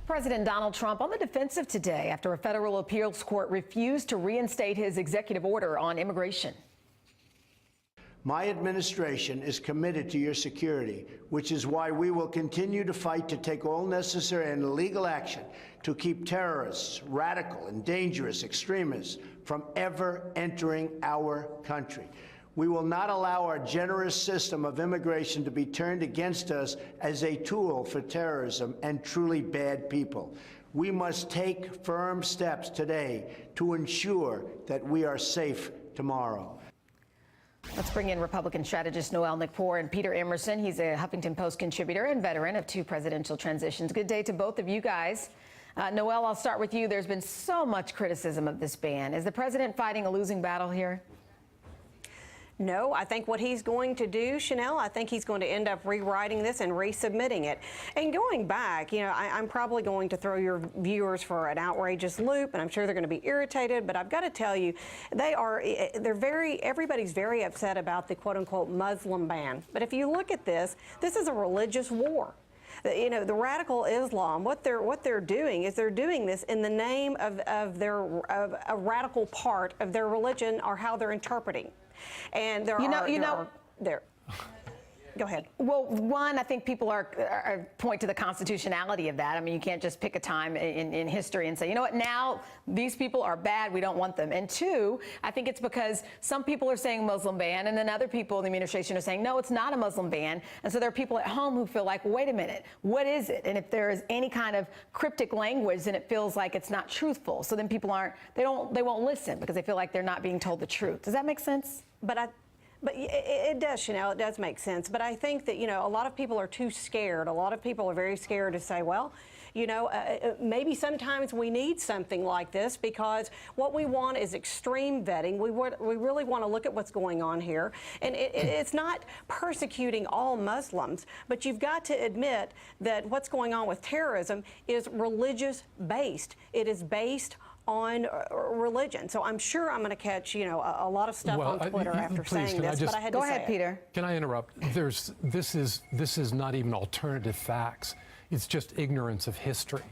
President Donald Trump on the defensive today after a federal appeals court refused to reinstate his executive order on immigration. My administration is committed to your security, which is why we will continue to fight to take all necessary and legal action to keep terrorists, radical and dangerous extremists from ever entering our country. We will not allow our generous system of immigration to be turned against us as a tool for terrorism and truly bad people. We must take firm steps today to ensure that we are safe tomorrow. Let's bring in Republican strategist Noel Nikpour and Peter Emerson. He's a Huffington Post contributor and veteran of 2 presidential transitions. Good day to both of you guys. Noel, I'll start with you. There's been so much criticism of this ban. Is the president fighting a losing battle here? No, I think what he's going to do, Chanel, I think he's going to end up rewriting this and resubmitting it. And going back, you know, I'm probably going to throw your viewers for an outrageous loop, and I'm sure they're going to be irritated, but I've got to tell you, everybody's very upset about the quote-unquote Muslim ban. But if you look at this is a religious war. You know, the radical Islam, what they're doing is they're doing this in the name of a radical part of their religion or how they're interpreting. And Go ahead. Well, one, I think people point to the constitutionality of that. I mean, you can't just pick a time in history and say, you know what, now these people are bad, we don't want them. And two, I think it's because some people are saying Muslim ban, and then other people in the administration are saying, no, it's not a Muslim ban. And so there are people at home who feel like, wait a minute, what is it? And if there is any kind of cryptic language, then it feels like it's not truthful. So then people they won't listen because they feel like they're not being told the truth. Does that make sense? But it does, Chanel, it does make sense. But I think that, you know, a lot of people are too scared. A lot of people are very scared to say, well, you know, maybe sometimes we need something like this because what we want is extreme vetting. We really want to look at what's going on here. And it's not persecuting all Muslims, but you've got to admit that what's going on with terrorism is religious-based. It is based on religion. So I'm sure I'm going to catch, you know, a lot of stuff on Twitter after saying this, but I had to say it. Go ahead, Peter. Can I interrupt? This is not even alternative facts. It's just ignorance of history.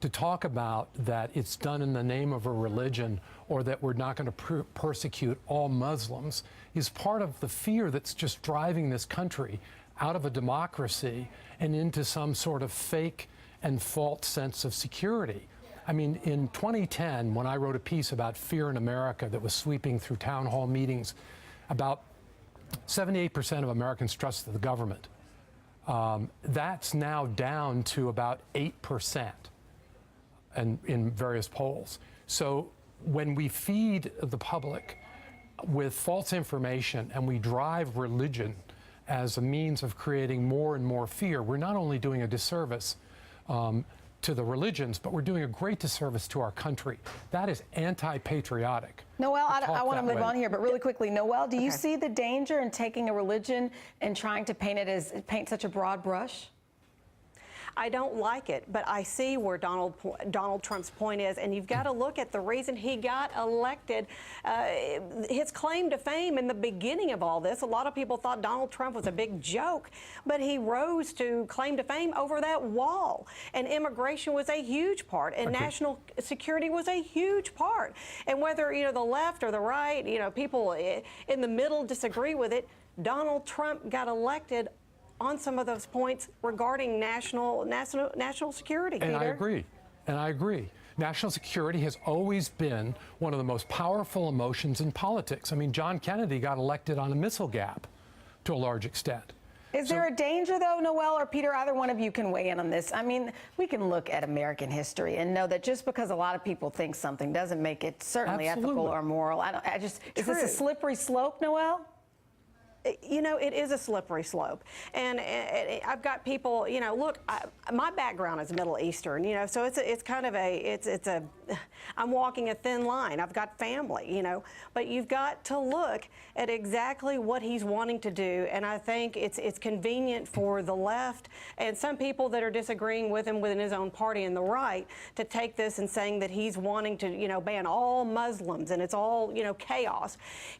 To talk about that it's done in the name of a religion or that we're not going to persecute all Muslims is part of the fear that's just driving this country out of a democracy and into some sort of fake and false sense of security. I mean, in 2010, when I wrote a piece about fear in America that was sweeping through town hall meetings, about 78% of Americans trusted the government. That's now down to about 8% in various polls. So when we feed the public with false information and we drive religion as a means of creating more and more fear, we're not only doing a disservice to the religions, but we're doing a great disservice to our country. That is anti-patriotic. Noel, I want to move on here, but really quickly, Noel, do you see the danger in taking a religion and trying to paint such a broad brush? I don't like it, but I see where Donald Trump's point is, and you've got to look at the reason he got elected. His claim to fame in the beginning of all this, a lot of people thought Donald Trump was a big joke, but he rose to claim to fame over that wall, and immigration was a huge part, and national security was a huge part. And whether, you know, the left or the right, you know, people in the middle disagree with it, Donald Trump got elected on some of those points regarding national security. And Peter? I agree. National security has always been one of the most powerful emotions in politics. I mean, John Kennedy got elected on a missile gap to a large extent. Is there a danger, though, Noel or Peter? Either one of you can weigh in on this. I mean, we can look at American history and know that just because a lot of people think something doesn't make it certainly ethical or moral. Is this a slippery slope, Noel? You know, it is a slippery slope. And I've got people, you know, look, my background is Middle Eastern, you know, so it's kind of I'm walking a thin line. I've got family, you know, but you've got to look at exactly what he's wanting to do. And I think it's convenient for the left and some people that are disagreeing with him within his own party and the right to take this and saying that he's wanting to, you know, ban all Muslims and it's all, you know, chaos.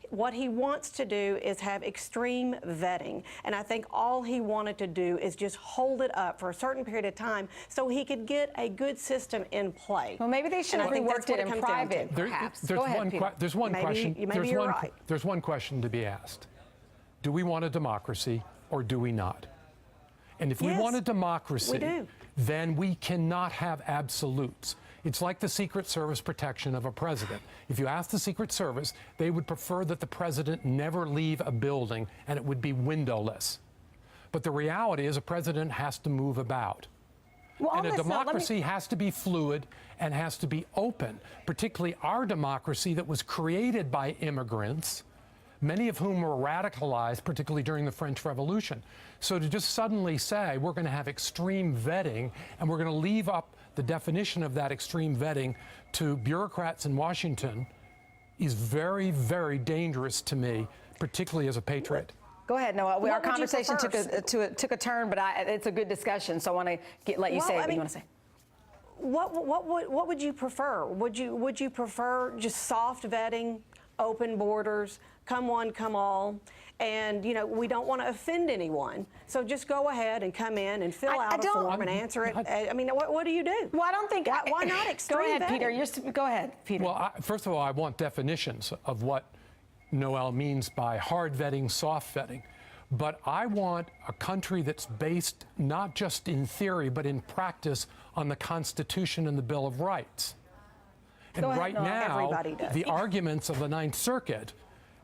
What he wants to do is have extreme extreme vetting. And I think all he wanted to do is just hold it up for a certain period of time so he could get a good system in play. Well, maybe they should have reworked it in private, There- perhaps. there's Go ahead, one Peter. there's one Maybe- question. maybe there's you're one, right. There's one question to be asked. Do we want a democracy or do we not? And if we Yes, want a democracy, we do. then we cannot have absolutes. It's like the Secret Service protection of a president. If you ask the Secret Service, they would prefer that the president never leave a building and it would be windowless. But the reality is a president has to move about. Well, on And a this note, let me- democracy has to be fluid and has to be open, particularly our democracy that was created by immigrants, many of whom were radicalized, particularly during the French Revolution. So to just suddenly say we're going to have extreme vetting and we're going to leave up the definition of that extreme vetting to bureaucrats in Washington is very, very dangerous to me, particularly as a patriot. Go ahead, Noel. Our What would you conversation prefer? took a turn, but it's a good discussion, so I want to let you Well, say I what you mean, want to say. What would you prefer? Would you prefer just soft vetting, open borders, come one, come all? And, you know, we don't want to offend anyone. So just go ahead and come in and fill out a form and answer it. I mean, what do you do? Well, I don't think. Why not extreme Go ahead, vetting? Peter. Go ahead, Peter. Well, first of all, I want definitions of what Noel means by hard vetting, soft vetting. But I want a country that's based not just in theory, but in practice on the Constitution and the Bill of Rights. And Go ahead, right Noel. now, Everybody does. the arguments of the Ninth Circuit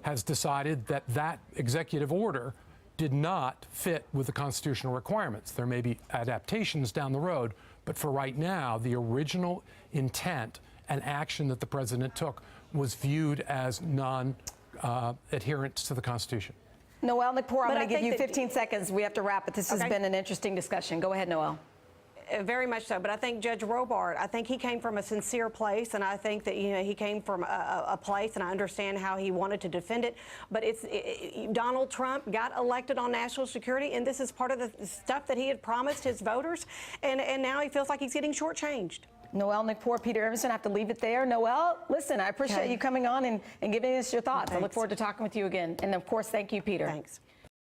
has decided that that executive order did not fit with the constitutional requirements. There may be adaptations down the road, but for right now, the original intent and action that the president took was viewed as non-adherence to the Constitution. Noel Nikpour, I'm But going I to give think you that- 15 seconds. We have to wrap, but this has Okay. been an interesting discussion. Go ahead, Noel. Very much so, but I think Judge Robart, I think he came from a sincere place, and I think that, you know, he came from a place, and I understand how he wanted to defend it. But Donald Trump got elected on national security, and this is part of the stuff that he had promised his voters, and now he feels like he's getting shortchanged. Noel Nikpour, Peter Emerson, I have to leave it there. Noel, listen, I appreciate Okay. you coming on and giving us your thoughts. I look Thanks. forward to talking with you again. And of course, thank you, Peter. Thanks.